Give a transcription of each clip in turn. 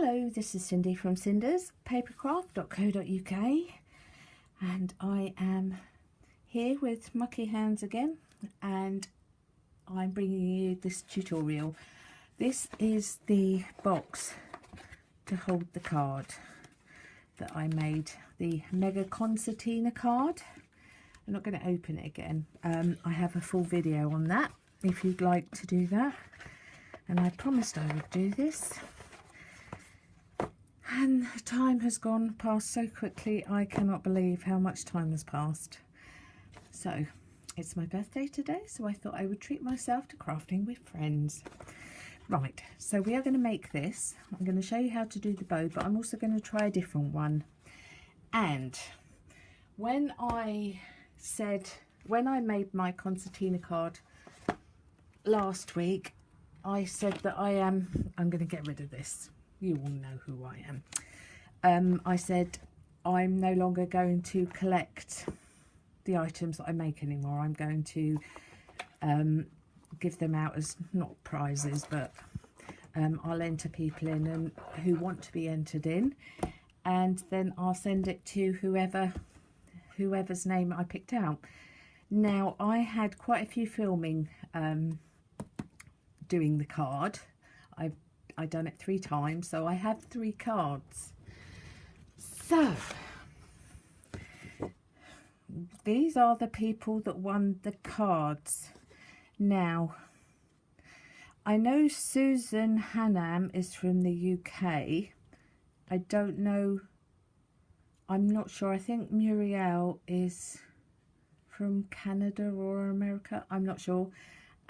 Hello, this is Cindy from Cinders, papercraft.co.uk, and I am here with Mucky Hands again, and I'm bringing you this tutorial. This is the box to hold the card that I made, the Mega Concertina card. I'm not going to open it again. I have a full video on that if you'd like to do that, and I promised I would do this. And time has gone past so quickly, I cannot believe how much time has passed. So, it's my birthday today, so I thought I would treat myself to crafting with friends. Right, so we are going to make this. I'm going to show you how to do the bow, but I'm also going to try a different one. And when I made my concertina card last week, I said that I'm going to get rid of this. You all know who I am. I said I'm no longer going to collect the items that I make anymore. I'm going to give them out as not prizes, but I'll enter people in and who want to be entered in, and then I'll send it to whoever's name I picked out. Now, I had quite a few filming doing the card. I've done it 3 times, so I have 3 cards. So these are the people that won the cards. Now, I know Susan Hannam is from the UK. I don't know, I'm not sure. I think Muriel is from Canada or America, I'm not sure.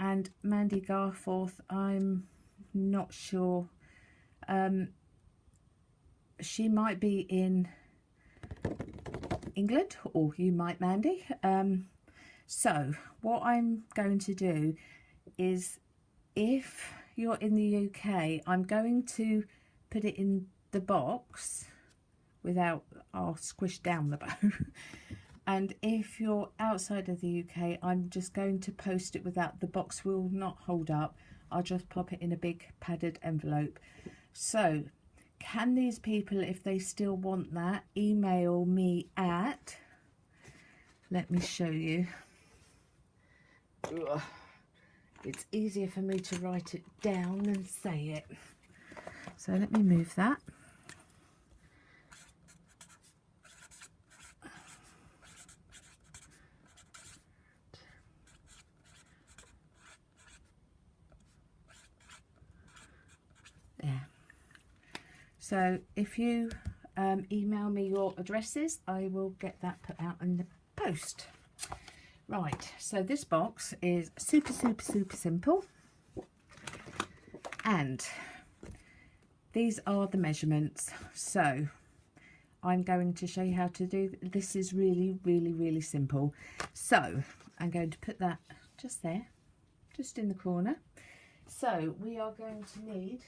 And Mandy Garforth, I'm not sure. She might be in England, or you might, Mandy. So what I'm going to do is, if you're in the UK, I'm going to put it in the box without, I'll squish down the bow. And if you're outside of the UK, I'm just going to post it without, the box will not hold up. I'll just pop it in a big padded envelope. So can these people, if they still want that, email me at, let me show you. Ugh. It's easier for me to write it down than say it. So let me move that. There. So if you email me your addresses, I will get that put out in the post. Right, so this box is super simple, and these are the measurements. So I'm going to show you how to do this. Is really simple. So I'm going to put that just there, just in the corner. So we are going to need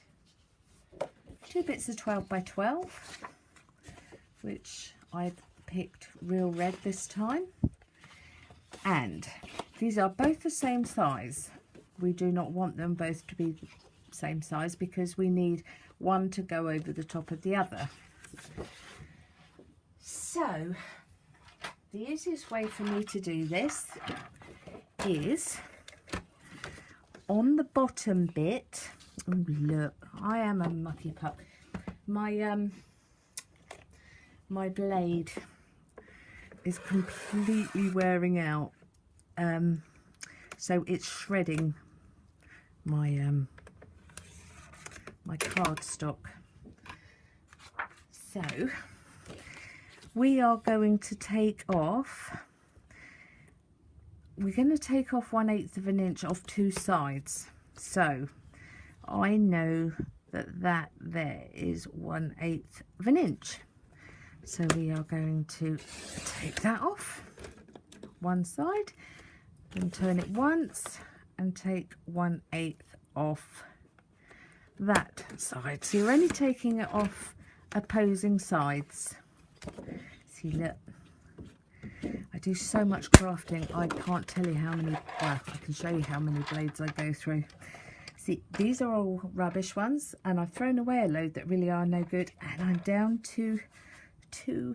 2 bits of 12 by 12, which I've picked real red this time, and these are both the same size. We do not want them both to be the same size because we need one to go over the top of the other. So the easiest way for me to do this is on the bottom bit. Oh, look, I am a mucky pup. My blade is completely wearing out, so it's shredding my my cardstock. So we are going to take off. We're going to take off 1/8 of an inch off 2 sides. So I know that there is 1/8 of an inch. So we are going to take that off one side and turn it once and take 1/8 off that side. So you're only taking it off opposing sides. See, look, I do so much crafting, I can't tell you how many, well, I can show you how many blades I go through. See, these are all rubbish ones, and I've thrown away a load that really are no good, and I'm down to 2.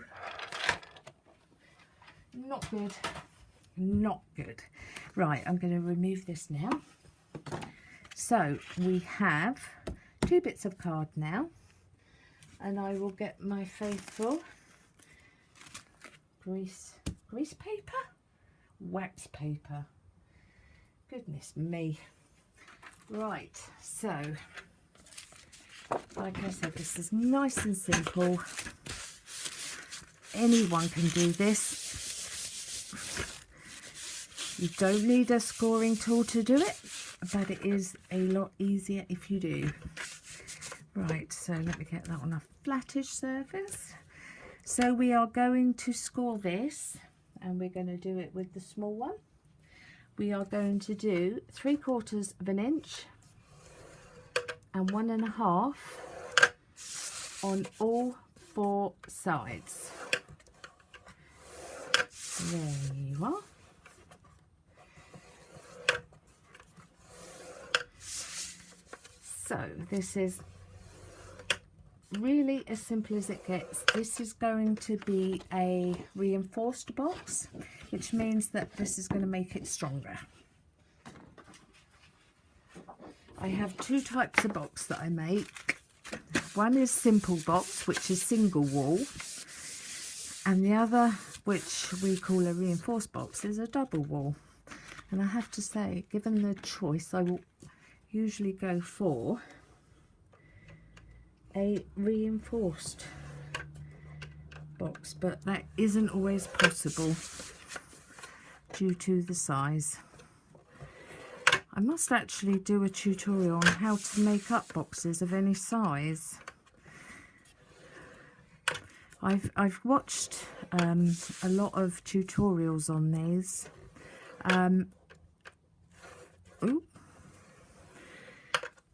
Not good. Not good. Right, I'm going to remove this now. So we have 2 bits of card now, and I will get my faithful grease paper, wax paper. Goodness me. Right, so like I said, this is nice and simple. Anyone can do this. You don't need a scoring tool to do it, but it is a lot easier if you do. Right, so let me get that on a flattish surface. So we are going to score this, and we're going to do it with the small one. We are going to do 3/4 of an inch and 1.5 on all 4 sides. There you are. So this is really as simple as it gets. This is going to be a reinforced box, which means that this is going to make it stronger. I have 2 types of box that I make. One is simple box, which is single wall, and the other, which we call a reinforced box, is a double wall. And I have to say, given the choice, I will usually go for a reinforced box, but that isn't always possible due to the size. I must actually do a tutorial on how to make up boxes of any size. I've watched a lot of tutorials on these.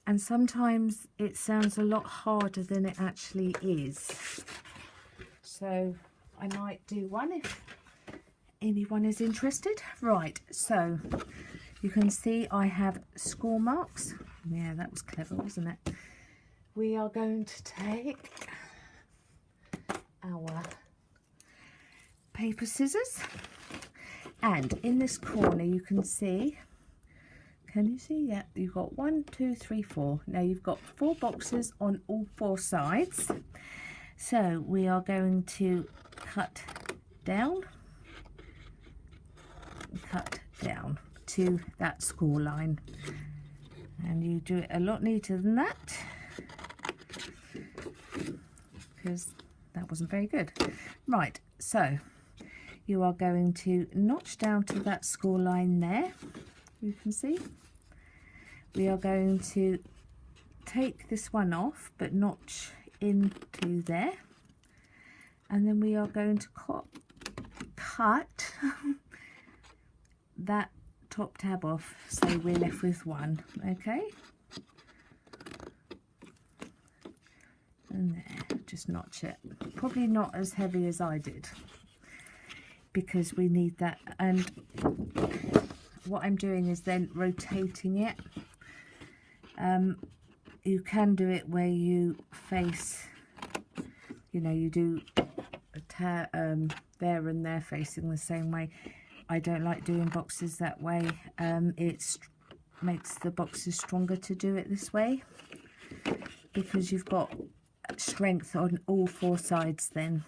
And sometimes it sounds a lot harder than it actually is. So I might do one if anyone is interested. Right, so you can see I have score marks. Yeah, that was clever, wasn't it? We are going to take our paper scissors, and in this corner you can see, can you see? Yeah, you've got 1, 2, 3, 4. Now you've got 4 boxes on all 4 sides. So we are going to cut down to that score line. And you do it a lot neater than that, because that wasn't very good. Right, so you are going to notch down to that score line there. You can see. We are going to take this one off, but notch into there, and then we are going to cut that top tab off, so we're left with one. Okay, and there, just notch it. Probably not as heavy as I did, because we need that. And what I'm doing is then rotating it. You can do it where you face, you know, you do a there and there facing the same way. I don't like doing boxes that way. It makes the boxes stronger to do it this way, because you've got strength on all 4 sides then.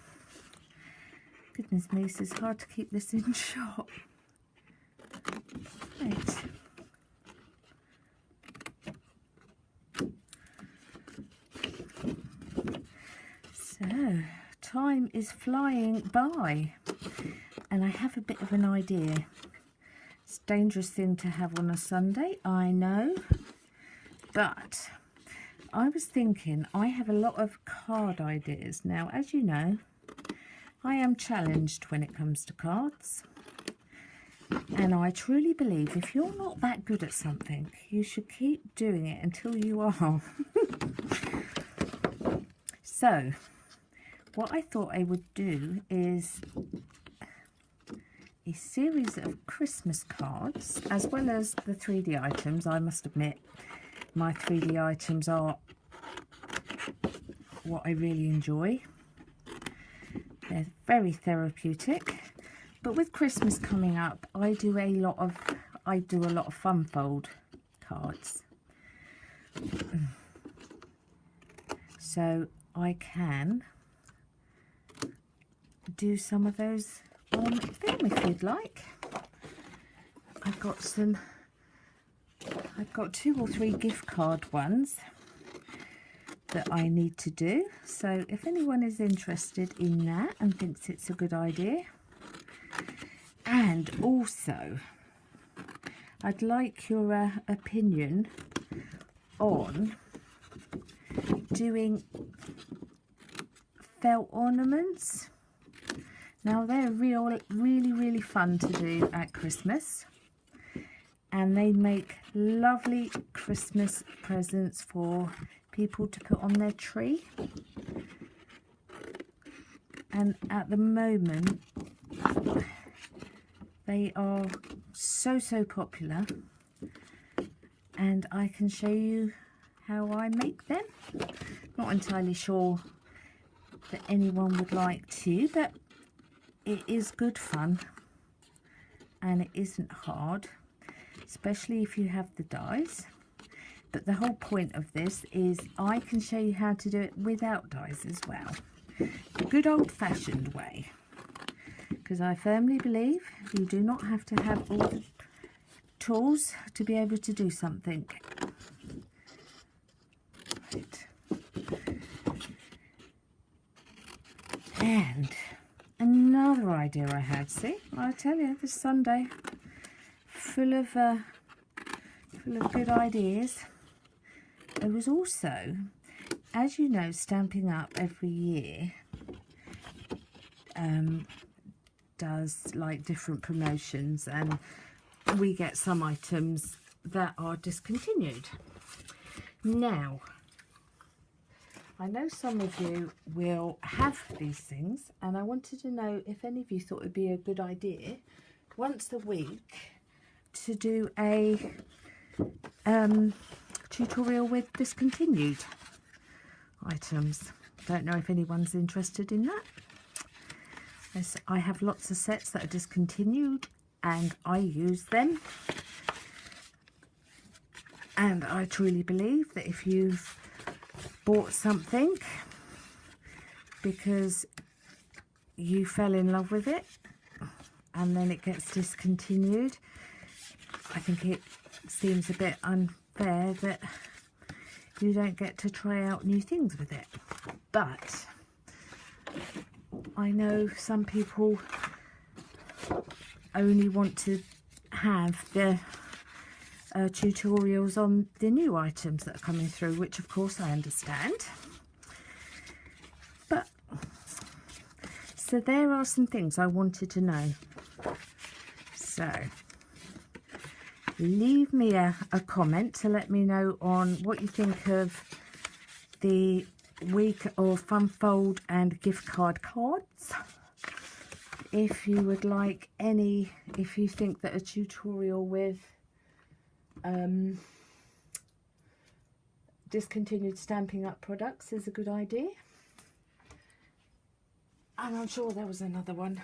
Goodness me, it's hard to keep this in shot. Right. So, time is flying by, and I have a bit of an idea. It's a dangerous thing to have on a Sunday, I know, but I was thinking I have a lot of card ideas. Now, as you know, I am challenged when it comes to cards, and I truly believe if you're not that good at something, you should keep doing it until you are. So, what I thought I would do is a series of Christmas cards, as well as the 3D items, I must admit. my 3D items are what I really enjoy. They're very therapeutic. But with Christmas coming up, I do a lot of fun fold cards. So I can do some of those on film if you'd like. I've got 2 or 3 gift card ones that I need to do. So if anyone is interested in that and thinks it's a good idea. And also, I'd like your opinion on doing felt ornaments. Now they're really fun to do at Christmas, and they make lovely Christmas presents for people to put on their tree. And at the moment they are so popular, and I can show you how I make them. Not entirely sure that anyone would like to, but it is good fun and it isn't hard, especially if you have the dies. But the whole point of this is I can show you how to do it without dies as well, the good old-fashioned way, because I firmly believe you do not have to have all the tools to be able to do something. Right. And another idea I had, see, I tell you, this Sunday full of good ideas. There was also, as you know, Stampin' Up every year does like different promotions, and we get some items that are discontinued. Now, I know some of you will have these things, and I wanted to know if any of you thought it would be a good idea once a week to do a tutorial with discontinued items. Don't know if anyone's interested in that. As I have lots of sets that are discontinued and I use them, and I truly believe that if you've bought something because you fell in love with it and then it gets discontinued, I think it seems a bit unfair that you don't get to try out new things with it. But I know some people only want to have the tutorials on the new items that are coming through, which of course I understand. But so there are some things I wanted to know. So leave me a comment to let me know on what you think of the week of fun fold and gift card cards. If you would like any, if you think that a tutorial with discontinued Stampin' Up products is a good idea. And I'm sure there was another one.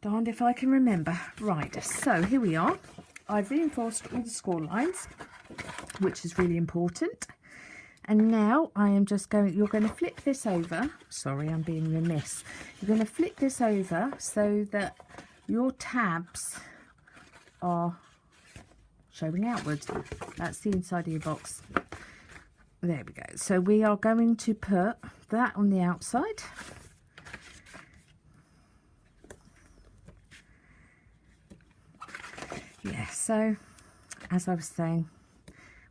Darned if I can remember. Right, so here we are. I've reinforced all the score lines, which is really important. And now I am just going, you're going to flip this over. Sorry, I'm being remiss. You're going to flip this over so that your tabs are showing outwards. That's the inside of your box. There we go. So we are going to put that on the outside. Yeah, so as I was saying,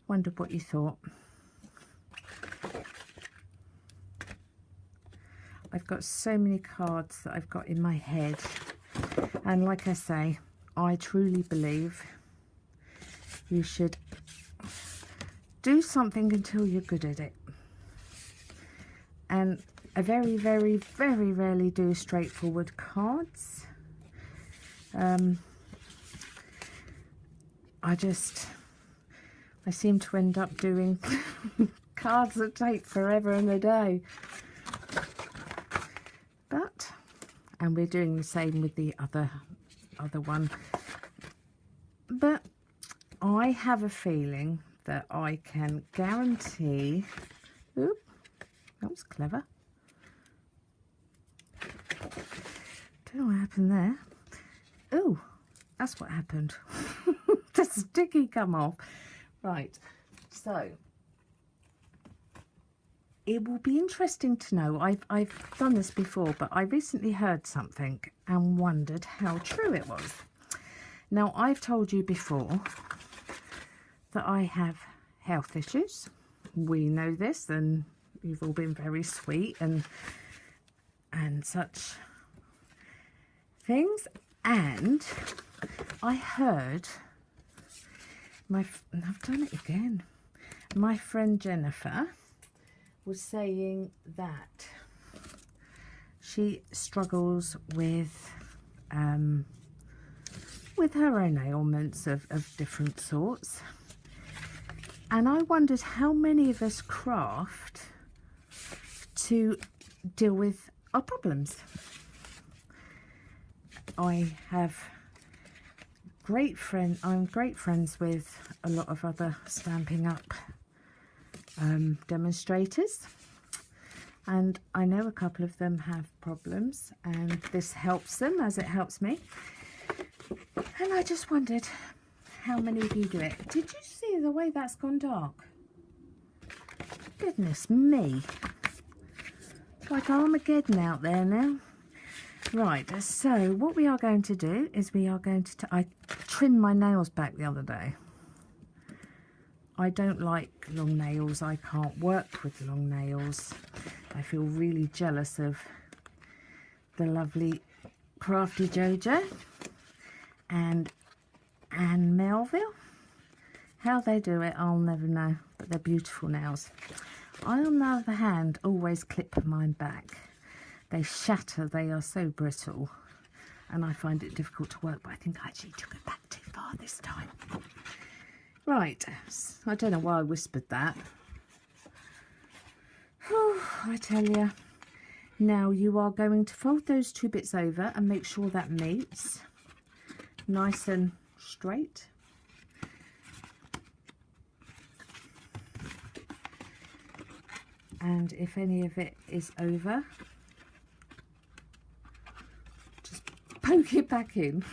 wondered what you thought. I've got so many cards that I've got in my head, and like I say, I truly believe you should do something until you're good at it. And I very rarely do straightforward cards. I just I seem to end up doing cards that take forever and a day. But, and we're doing the same with the other one. But I have a feeling that I can guarantee... Oop, that was clever. Don't know what happened there. Oh, that's what happened. The sticky come off. Right, so it will be interesting to know. I've done this before, but I recently heard something and wondered how true it was. Now, I've told you before that I have health issues. We know this, and you've all been very sweet and such things. And I heard I've done it again. My friend Jennifer was saying that she struggles with her own ailments of different sorts. And I wondered how many of us craft to deal with our problems. I have I'm great friends with a lot of other Stampin' Up demonstrators, and I know a couple of them have problems, and this helps them as it helps me. And I just wondered how many of you do it. Did you see the way that's gone dark? Goodness me, it's like Armageddon out there now. Right, so what we are going to do is we are going to... I trimmed my nails back the other day. I don't like long nails. I can't work with long nails. I feel really jealous of the lovely Crafty Jojo and Anne Melville. How they do it, I'll never know, but they're beautiful nails. I, on the other hand, always clip mine back. They shatter, they are so brittle, and I find it difficult to work, but I think I actually took it back too far this time. Right, I don't know why I whispered that. Oh, I tell you. Now you are going to fold those two bits over and make sure that meets nice and straight. And if any of it is over, poke it back in.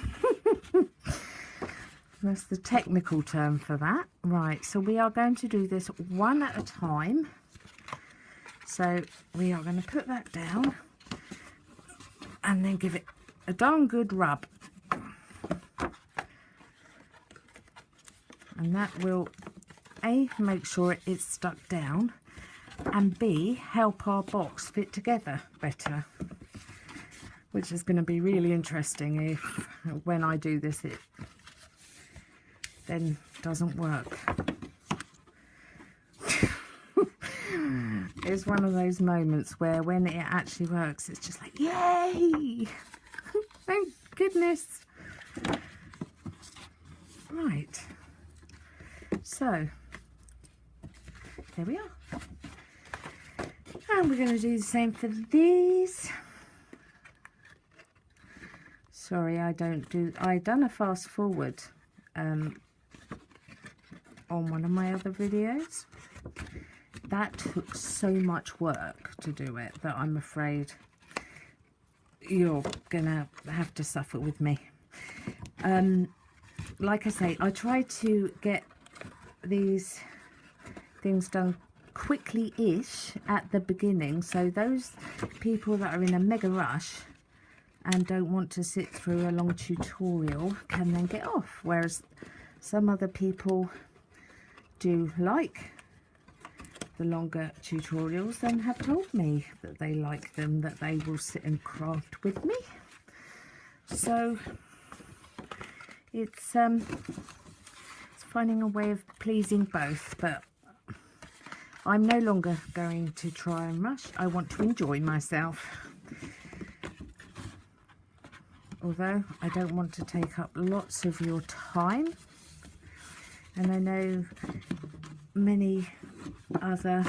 That's the technical term for that. Right, so we are going to do this one at a time. So we are going to put that down and then give it a darn good rub. And that will A, make sure it's stuck down, and B, help our box fit together better. Which is going to be really interesting if when I do this it then doesn't work. It's one of those moments where when it actually works it's just like, yay! Thank goodness. Right, so there we are, and we're going to do the same for these. Sorry, I done a fast forward on one of my other videos. That took so much work to do it that I'm afraid you're gonna have to suffer with me. Like I say, I try to get these things done quickly-ish at the beginning, so those people that are in a mega rush and don't want to sit through a long tutorial can then get off, whereas some other people do like the longer tutorials and have told me that they like them, that they will sit and craft with me. So it's finding a way of pleasing both, but I'm no longer going to try and rush. I want to enjoy myself. Although I don't want to take up lots of your time, And I know many other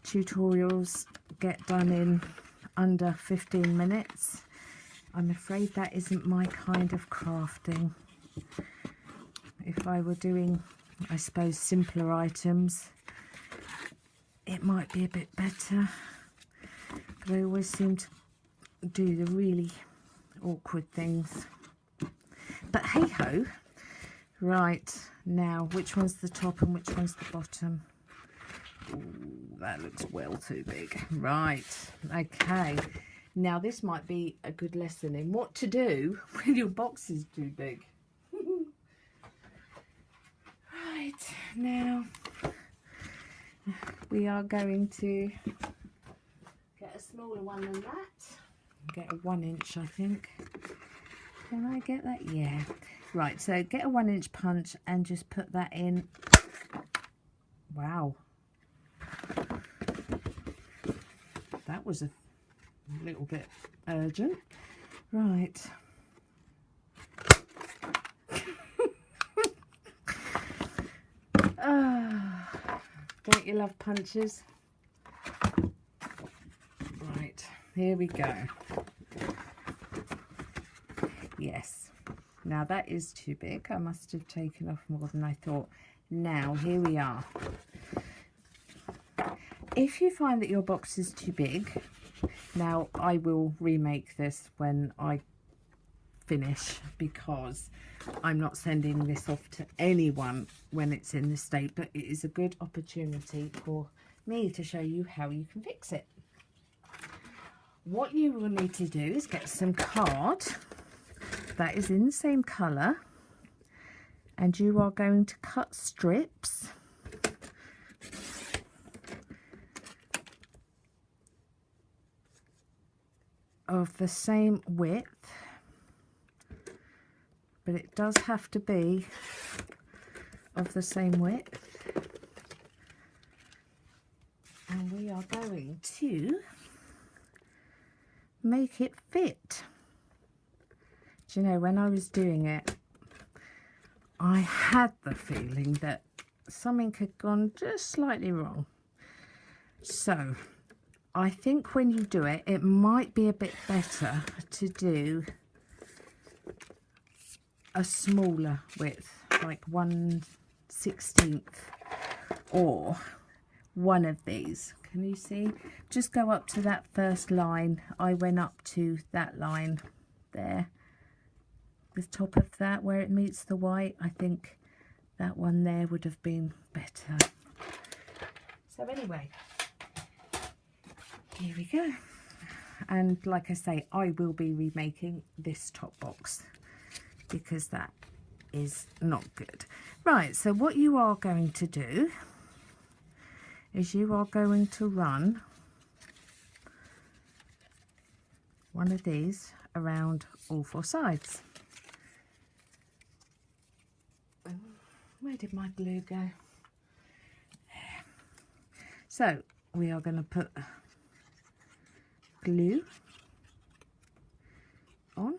tutorials get done in under 15 minutes. I'm afraid that isn't my kind of crafting. If I were doing, I suppose, simpler items, it might be a bit better. But I always seem to do the really awkward things. But hey ho. Right, now which one's the top and which one's the bottom? Ooh, that looks well too big. Right, okay. Now this might be a good lesson in what to do when your box is too big. Right, now we are going to get a smaller one than that. Get a 1 inch, I think. Can I get that? Yeah. Right, so get a 1 inch punch and just put that in. Wow. That was a little bit urgent. Right. Don't you love punches? Right, here we go. Yes. Now that is too big. I must have taken off more than I thought. Now, here we are. If you find that your box is too big, now I will remake this when I finish, because I'm not sending this off to anyone when it's in this state, but it is a good opportunity for me to show you how you can fix it. What you will need to do is get some card that is in the same colour, and you are going to cut strips of the same width, but it does have to be of the same width, and we are going to make it fit. Do you know, when I was doing it, I had the feeling that something had gone just slightly wrong. So I think when you do it, it might be a bit better to do a smaller width, like 1/16 or one of these. Can you see? Just go up to that first line. I went up to that line there, the top of that where it meets the white. I think that one there would have been better. So anyway, here we go. And like I say, I will be remaking this top box because that is not good. Right, so what you are going to do is you are going to run one of these around all four sides. Where did my glue go? There. So we are going to put glue on.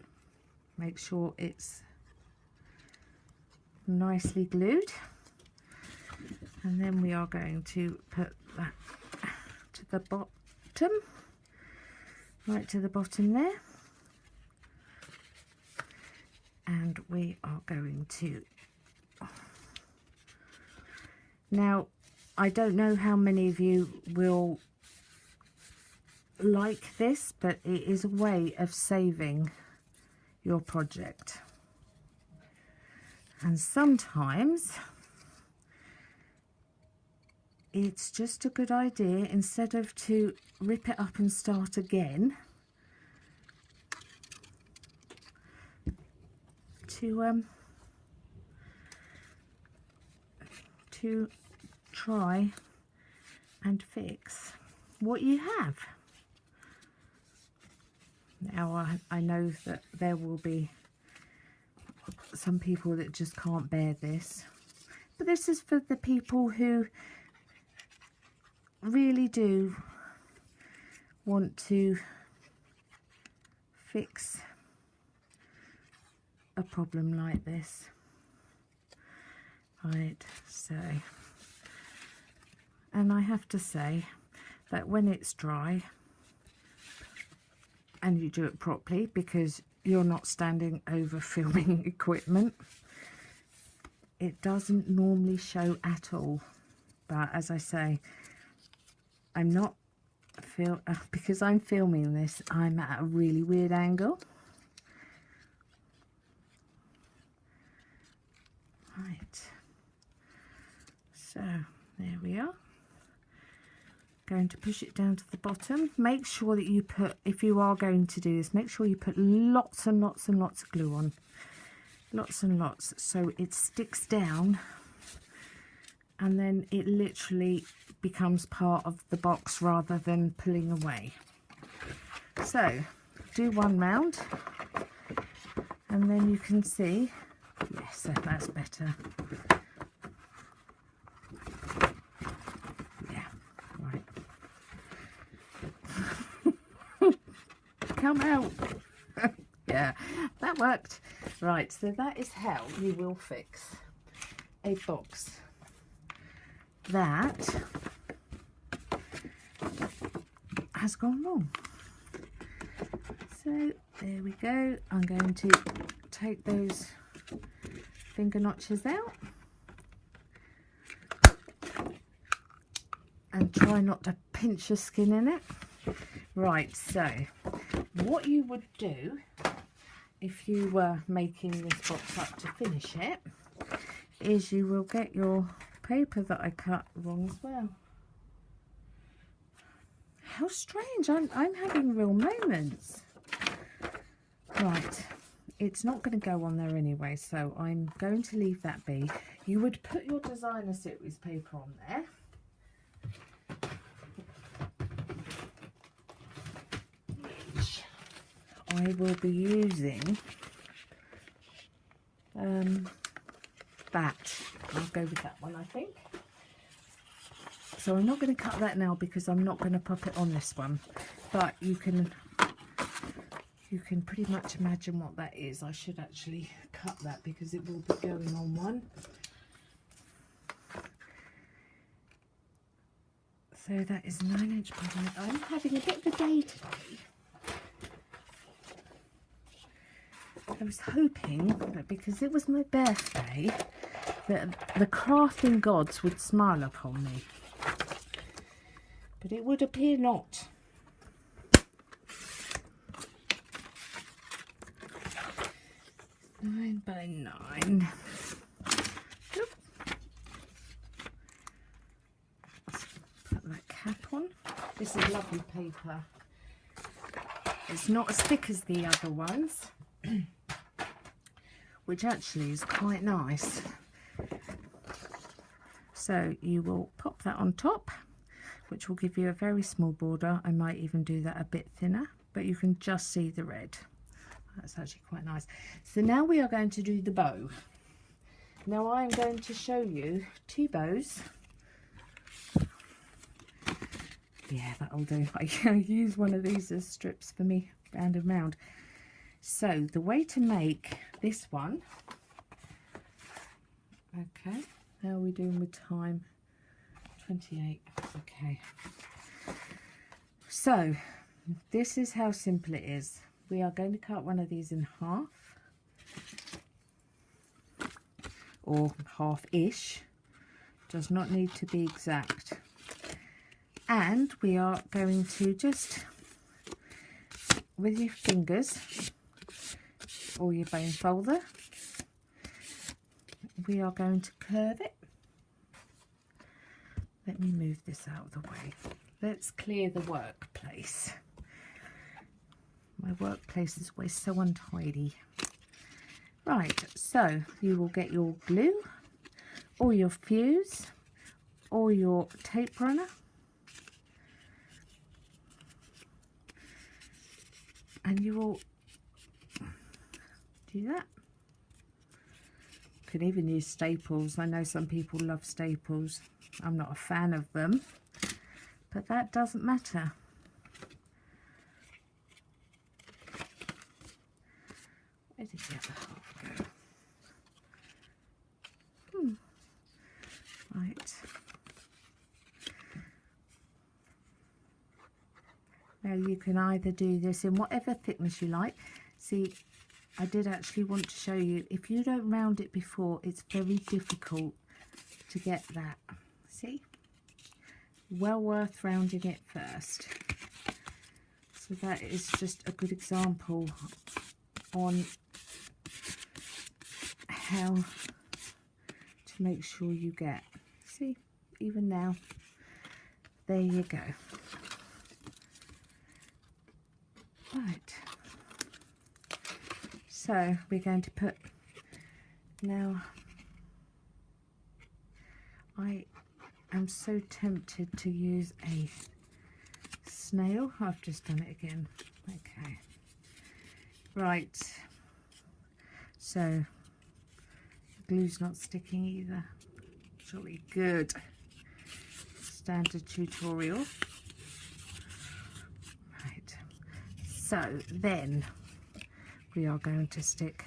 Make sure it's nicely glued, and then we are going to put that to the bottom, right to the bottom there, and we are going to, now I don't know how many of you will like this, but it is a way of saving your project. And sometimes it's just a good idea, instead of to rip it up and start again, to try and fix what you have. Now I know that there will be some people that just can't bear this, but this is for the people who really do want to fix a problem like this. Right, so, and I have to say that when it's dry and you do it properly, because you're not standing over filming equipment, it doesn't normally show at all. But as I say, I'm not because I'm filming this, I'm at a really weird angle. Right, so there we are. Going to push it down to the bottom. Make sure that you put, if you are going to do this, make sure you put lots and lots and lots of glue on. Lots and lots, so it sticks down and then it literally becomes part of the box rather than pulling away. So do one round and then you can see, yes, that's better. Yeah, right. Come out. Yeah, that worked. Right, so that is how you will fix a box that has gone wrong. So there we go. I'm going to take those finger notches out and try not to pinch the skin in it. Right, so what you would do if you were making this box up to finish it is you will get your paper that I cut wrong as well. How strange, I'm having real moments. Right, it's not going to go on there anyway, so I'm going to leave that be. You would put your designer series paper on there. Which I will be using that. I'll go with that one, I think. So I'm not going to cut that now because I'm not going to pop it on this one, but you can pretty much imagine what that is. I should actually cut that because it will be going on one. So that is 9" by 9. I'm having a bit of a day today. I was hoping that because it was my birthday that the crafting gods would smile upon me, but it would appear not. Nine by 9. Oop. Put that cap on. This is lovely paper. It's not as thick as the other ones, which actually is quite nice. So you will pop that on top, which will give you a very small border. I might even do that a bit thinner, but you can just see the red. That's actually quite nice. So now we are going to do the bow. Now I'm going to show you 2 bows. Yeah, that'll do. I use one of these as strips for me round and round. So the way to make this one, okay, how are we doing with time? 28. Okay, so this is how simple it is. We are going to cut one of these in half, or half-ish, does not need to be exact, and we are going to just, with your fingers or your bone folder, we are going to curve it. Let me move this out of the way. Let's clear the workplace. My workplace is always so untidy. Right, so you will get your glue or your fuse or your tape runner, and you will do that. You can even use staples. I know some people love staples. I'm not a fan of them, but that doesn't matter. Where did the other half go? Now you can either do this in whatever thickness you like. See, I did actually want to show you, if you don't round it before, it's very difficult to get that. See? Well worth rounding it first. So that is just a good example on how to make sure you get. See, even now, there you go. Right. So we're going to put, now I am so tempted to use a snail. I've just done it again. Okay. Right. So the glue's not sticking either. Jolly good. Standard tutorial. Right. So then we are going to stick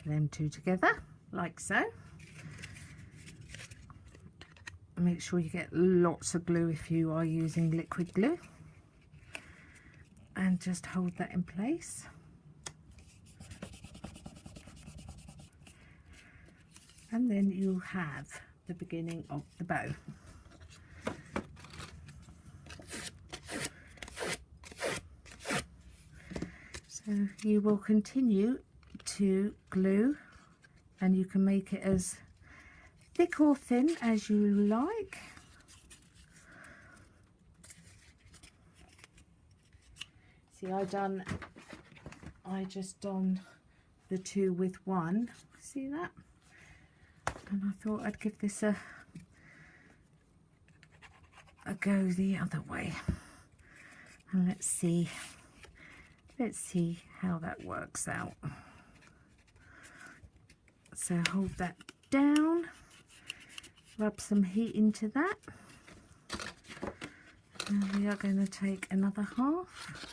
them two together like so. Make sure you get lots of glue if you are using liquid glue, and just hold that in place. And then you have the beginning of the bow. So you will continue to glue, and you can make it as thick or thin as you like. See, I just done the two with one. See that? And I thought I'd give this a go the other way. And let's see how that works out. So hold that down, rub some heat into that, and we are going to take another half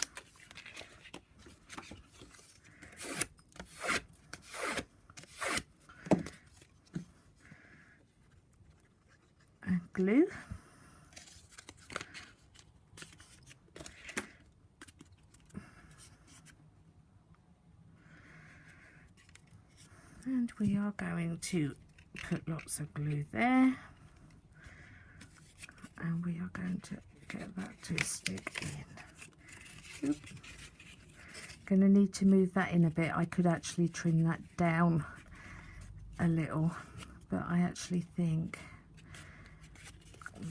and glue. And we are going to put lots of glue there, and we are going to get that to stick in. Oop. Going to need to move that in a bit. I could actually trim that down a little, but I actually think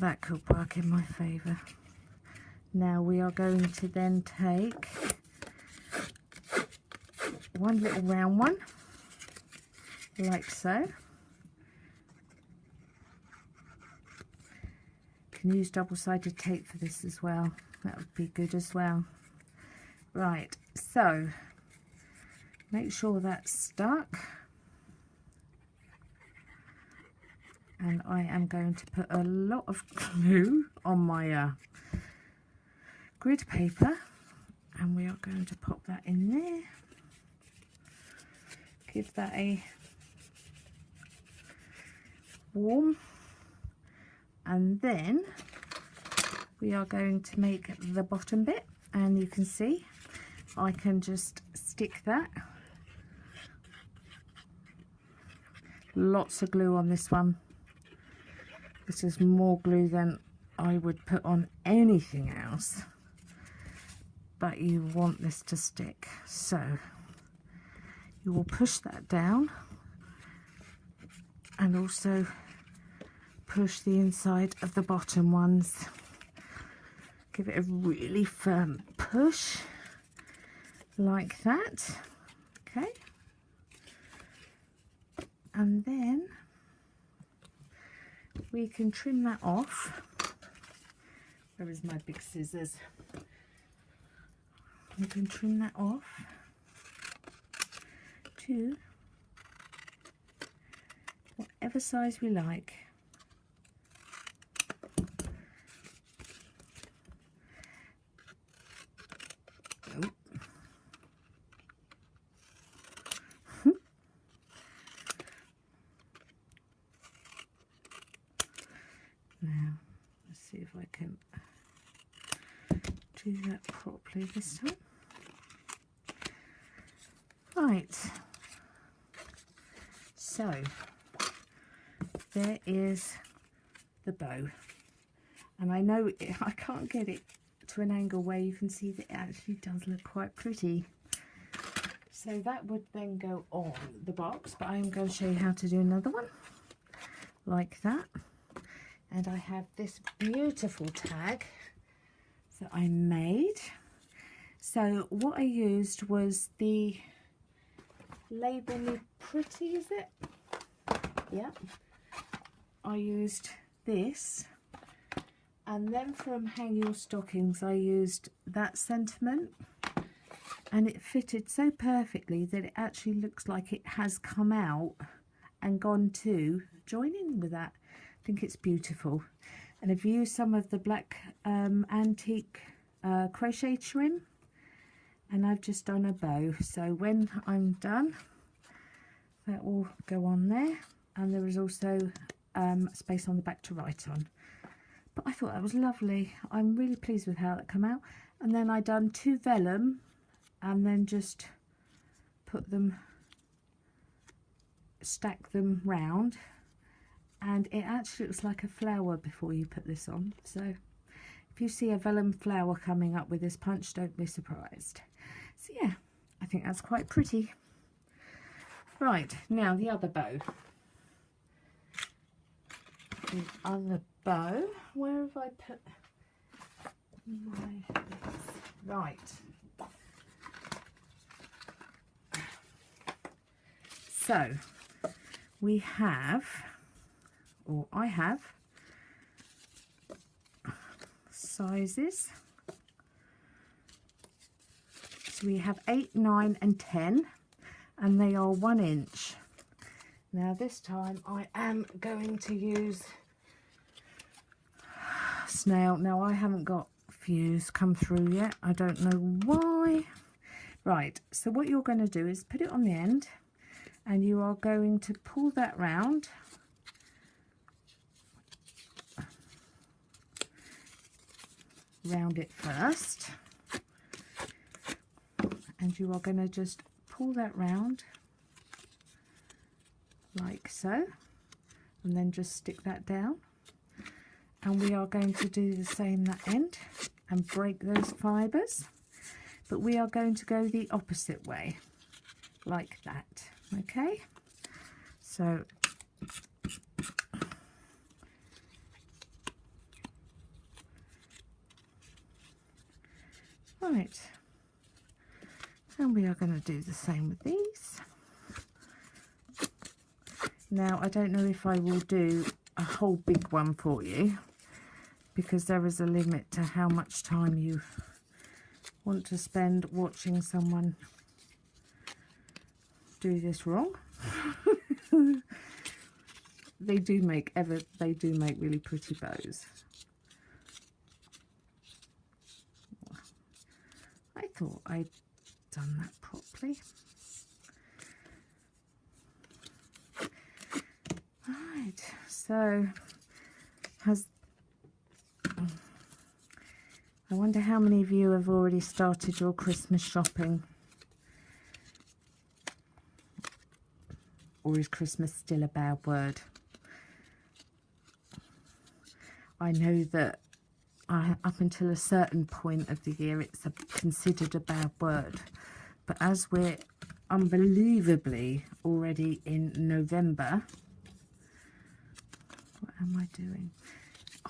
that could work in my favour. Now we are going to then take one little round one, like so. Can use double-sided tape for this as well. That would be good as well. Right, so make sure that's stuck. And I am going to put a lot of glue on my grid paper, and we are going to pop that in there. Give that a warm, and then we are going to make the bottom bit, and you can see I can just stick that. Lots of glue on this one. This is more glue than I would put on anything else, but you want this to stick, so you will push that down and also push the inside of the bottom ones. Give it a really firm push like that. Okay, and then we can trim that off. Where is my big scissors? We can trim that off to whatever size we like. Now, let's see if I can do that properly. properly this time. Right, so there is the bow, and I know I can't get it to an angle where you can see that it actually does look quite pretty. So that would then go on the box, but I'm going to show you how to do another one like that. And I have this beautiful tag that I made. So what I used was the Label Me Pretty, is it? Yeah. I used this, and then from Hang Your Stockings I used that sentiment, and it fitted so perfectly that it actually looks like it has come out and gone to join in with that. I think it's beautiful. And I've used some of the black antique crochet trim, and I've just done a bow. So when I'm done, that will go on there, and there is also space on the back to write on. But I thought that was lovely. I'm really pleased with how that came out. And then I done 2 vellum, and then just put them, stack them round, and it actually looks like a flower before you put this on. So if you see a vellum flower coming up with this punch, don't be surprised. So yeah, I think that's quite pretty. Right, now the other bow. The other bow, where have I put my, right. So we have, or I have, sizes. So we have 8, 9 and 10, and they are 1 inch. Now this time I am going to use snail. Now I haven't got fuse come through yet. I don't know why. Right, so what you're going to do is put it on the end, and you are going to pull that round. Round it first, and you are going to just pull that round like so, and then just stick that down. And we are going to do the same that end and break those fibres, but we are going to go the opposite way like that. Okay, so right, and we are going to do the same with these. Now I don't know if I will do a whole big one for you, because there is a limit to how much time you want to spend watching someone do this wrong. They do make really pretty bows. I thought I'd done that properly. Right, so I wonder how many of you have already started your Christmas shopping. Or is Christmas still a bad word? I know that up until a certain point of the year it's considered a bad word, but as we're unbelievably already in November, what am I doing?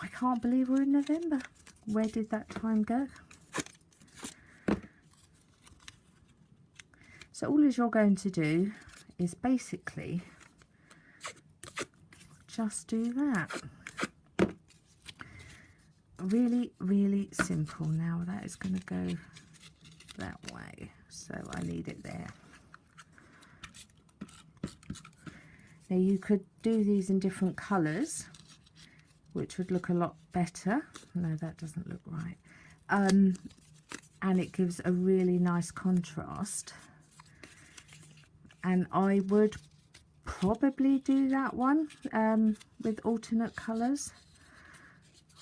I can't believe we're in November. Where did that time go? So all you're going to do is basically just do that. Really, really simple. Now that is going to go that way, so I need it there. Now you could do these in different colours, which would look a lot better. No, that doesn't look right. And it gives a really nice contrast. And I would probably do that one with alternate colours.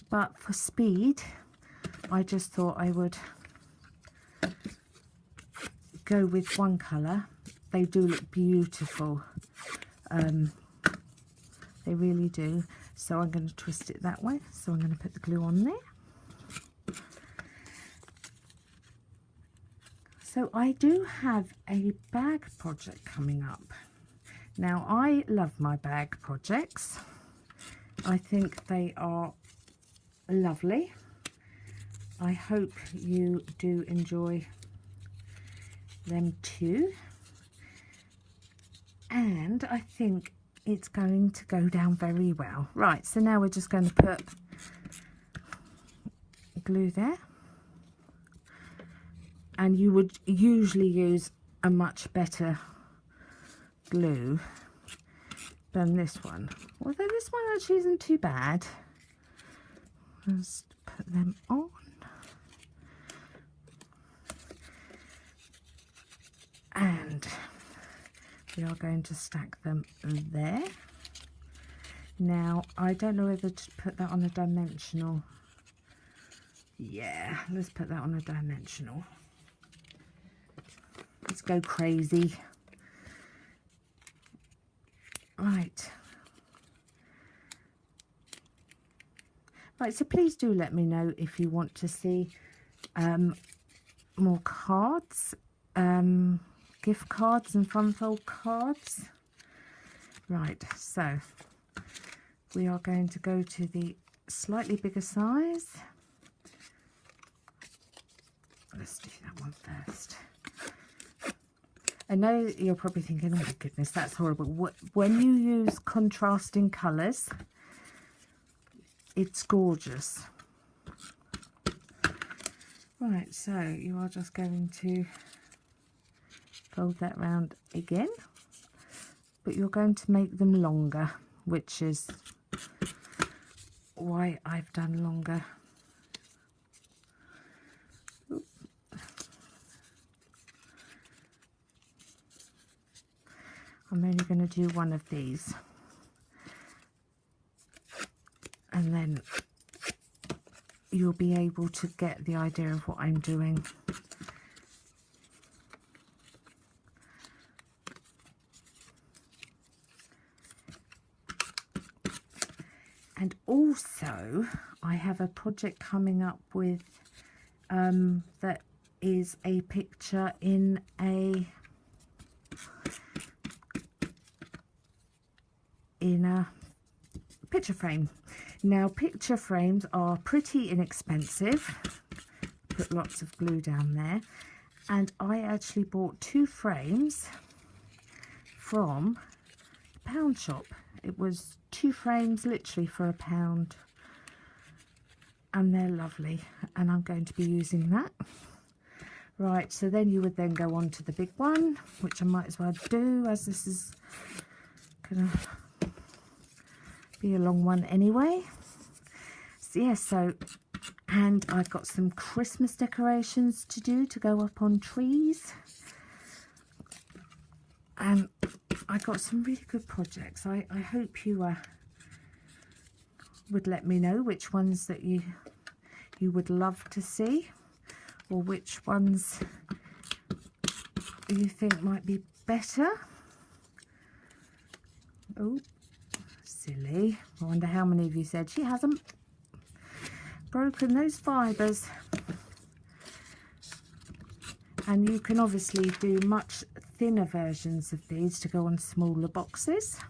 But for speed, I just thought I would go with one colour, they do look beautiful. They really do. So I'm going to twist it that way. So I'm going to put the glue on there. So I do have a bag project coming up. Now, I love my bag projects. I think they are lovely. I hope you do enjoy them too. And I think it's going to go down very well. Right, so now we're just going to put glue there. And you would usually use a much better glue than this one. Although this one actually isn't too bad. Just put them on. And we are going to stack them there. Now, I don't know whether to put that on a dimensional. Yeah, let's put that on a dimensional. Let's go crazy. Right. Right, so please do let me know if you want to see more cards, gift cards and fun fold cards. Right, so we are going to go to the slightly bigger size. Let's do that one first. I know you're probably thinking, oh my goodness, that's horrible. When you use contrasting colours, it's gorgeous. Right, so you are just going to fold that round again, but you're going to make them longer, which is why I've done longer. I'm only going to do one of these, and then you'll be able to get the idea of what I'm doing. And also I have a project coming up with that is a picture in a picture frame. Now, picture frames are pretty inexpensive. Put lots of glue down there, and I actually bought 2 frames from the pound shop. It was 2 frames literally for £1, and they're lovely, and I'm going to be using that. Right, so then you would then go on to the big one, which I might as well do, as this is gonna be a long one anyway. So yeah, so, and I've got some Christmas decorations to do to go up on trees, and I got some really good projects. I hope you would let me know which ones that you would love to see, or which ones you think might be better. Oh, silly. I wonder how many of you said she hasn't broken those fibres. And you can obviously do much thinner versions of these to go on smaller boxes.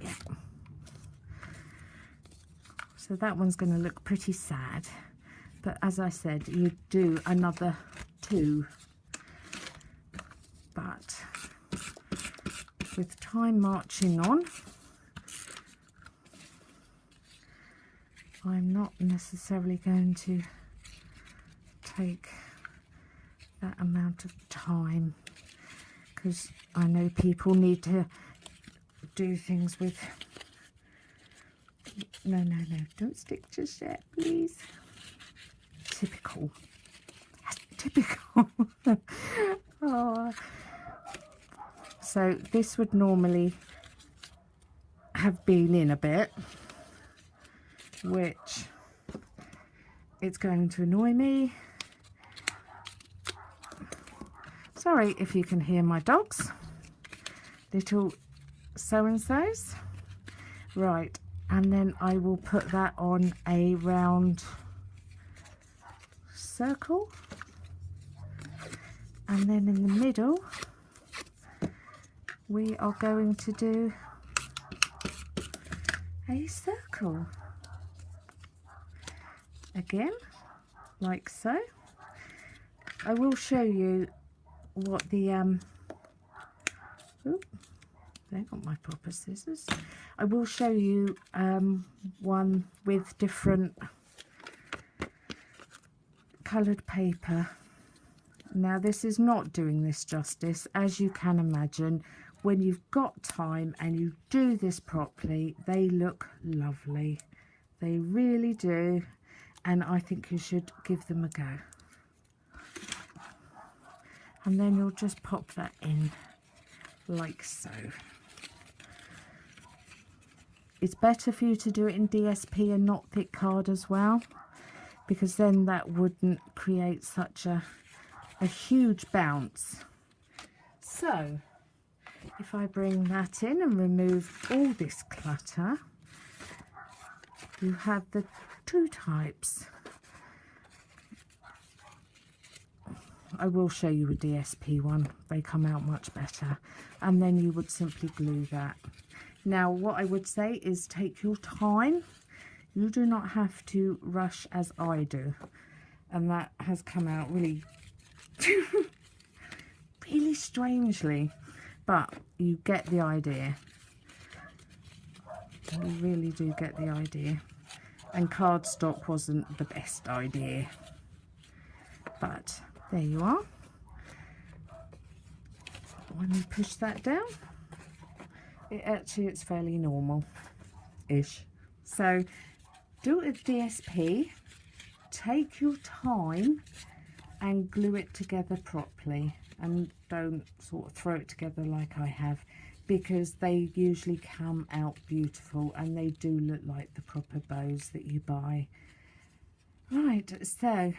Yeah. So that one's going to look pretty sad. But as I said, you do another 2. But with time marching on, I'm not necessarily going to take that amount of time, because I know people need to do things with... No, don't stick just yet, please. Typical. Typical. Oh. So this would normally have been in a bit, which it's going to annoy me. Sorry if you can hear my dogs, little so-and-sos. Right, and then I will put that on a round circle, and then in the middle we are going to do a circle again, like so. I will show you what the they got my proper scissors. I will show you one with different coloured paper. Now this is not doing this justice, as you can imagine. When you've got time and you do this properly, they look lovely. They really do, and I think you should give them a go. And then you'll just pop that in like so. It's better for you to do it in DSP and not thick card as well, because then that wouldn't create such a huge bounce. So if I bring that in and remove all this clutter, you have the two types. I will show you a DSP one, they come out much better, and then you would simply glue that. Now what I would say is take your time. You do not have to rush as I do, and that has come out really really strangely, but you get the idea. You really do get the idea. And cardstock wasn't the best idea, but there you are. When you push that down, it's fairly normal-ish. So do it with DSP, take your time and glue it together properly, and don't sort of throw it together like I have, because they usually come out beautiful and they do look like the proper bows that you buy. Right, so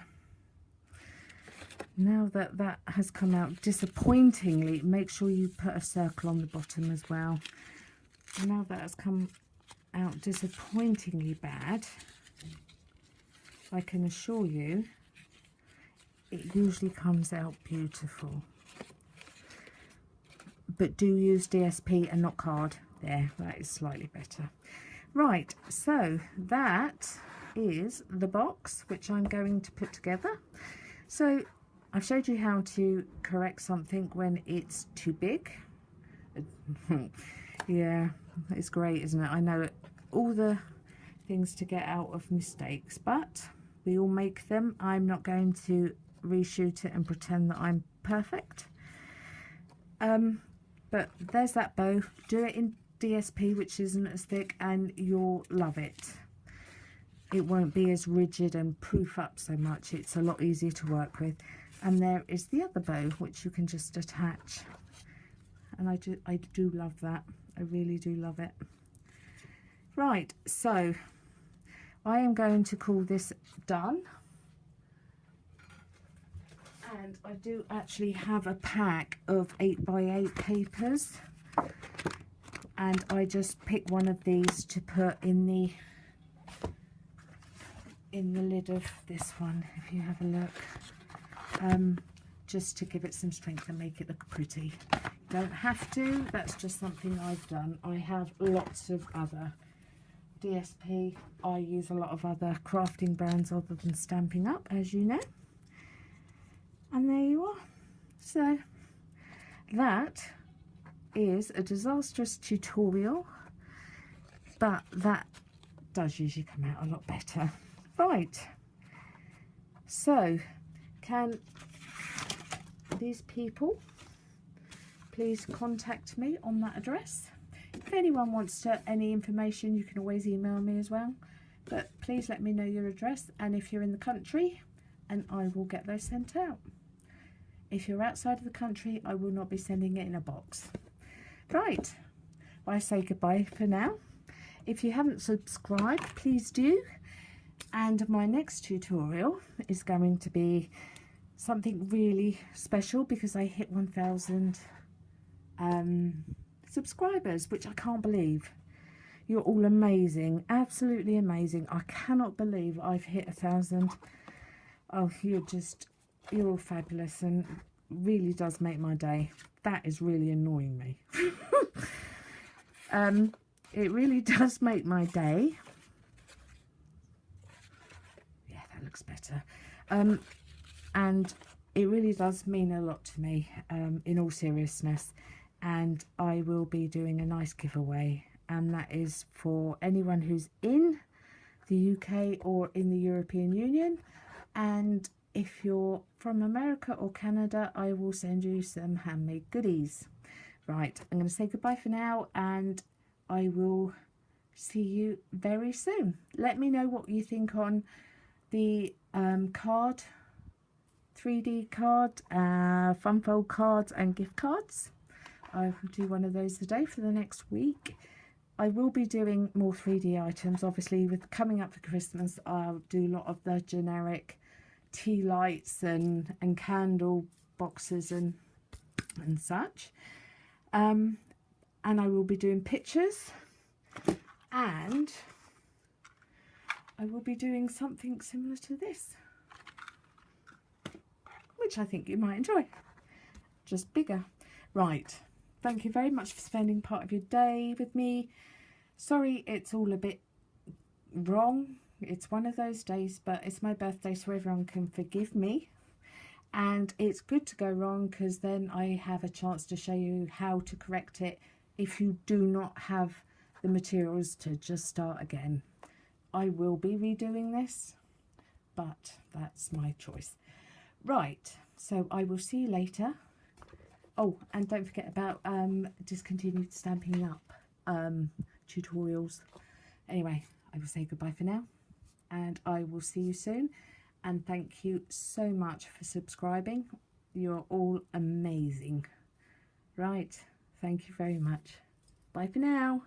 now that that has come out disappointingly, make sure you put a circle on the bottom as well. Now that has come out disappointingly bad, I can assure you it usually comes out beautiful. But do use DSP and not card. There, that is slightly better. Right, so that is the box which I'm going to put together. So I've showed you how to correct something when it's too big. Yeah, it's great, isn't it? I know all the things to get out of mistakes, but we all make them. I'm not going to reshoot it and pretend that I'm perfect. But there's that bow. Do it in DSP, which isn't as thick, and you'll love it. It won't be as rigid and proof up so much. It's a lot easier to work with. And there is the other bow, which you can just attach. And I do love that. I really do love it. Right, so I am going to call this done. And I do actually have a pack of 8x8 papers, and I just pick one of these to put in the lid of this one, if you have a look, just to give it some strength and make it look pretty. You don't have to, that's just something I've done. I have lots of other DSP. I use a lot of other crafting brands other than Stampin' Up, as you know. And there you are. So that is a disastrous tutorial, but that does usually come out a lot better. Right, so can these people please contact me on that address? If anyone wants any information, you can always email me as well, but please let me know your address and if you're in the country, and I will get those sent out. If you're outside of the country, I will not be sending it in a box. Right, I say goodbye for now. If you haven't subscribed, please do. And my next tutorial is going to be something really special because I hit 1,000 subscribers, which I can't believe. You're all amazing, absolutely amazing. I cannot believe I've hit 1,000. Oh, you're all fabulous, and really does make my day. That is really annoying me. It really does make my day. Yeah, that looks better. And it really does mean a lot to me, in all seriousness. And I will be doing a nice giveaway, and that is for anyone who's in the UK or in the European Union. And if you're from America or Canada, I will send you some handmade goodies. Right, I'm going to say goodbye for now, and I will see you very soon. Let me know what you think on the card, 3D card, fun fold cards and gift cards. I will do one of those a day for the next week. I will be doing more 3D items. Obviously, with coming up for Christmas, I'll do a lot of the generic tea lights and candle boxes and such. And I will be doing pictures, and I will be doing something similar to this, which I think you might enjoy, just bigger. Right, thank you very much for spending part of your day with me. Sorry it's all a bit wrong. It's one of those days, but it's my birthday, so everyone can forgive me. And it's good to go wrong, because then I have a chance to show you how to correct it if you do not have the materials to just start again. I will be redoing this, but that's my choice. Right, so I will see you later. Oh, and don't forget about discontinued Stampin' Up tutorials. Anyway, I will say goodbye for now, and I will see you soon. And thank you so much for subscribing. You're all amazing. Right, thank you very much. Bye for now.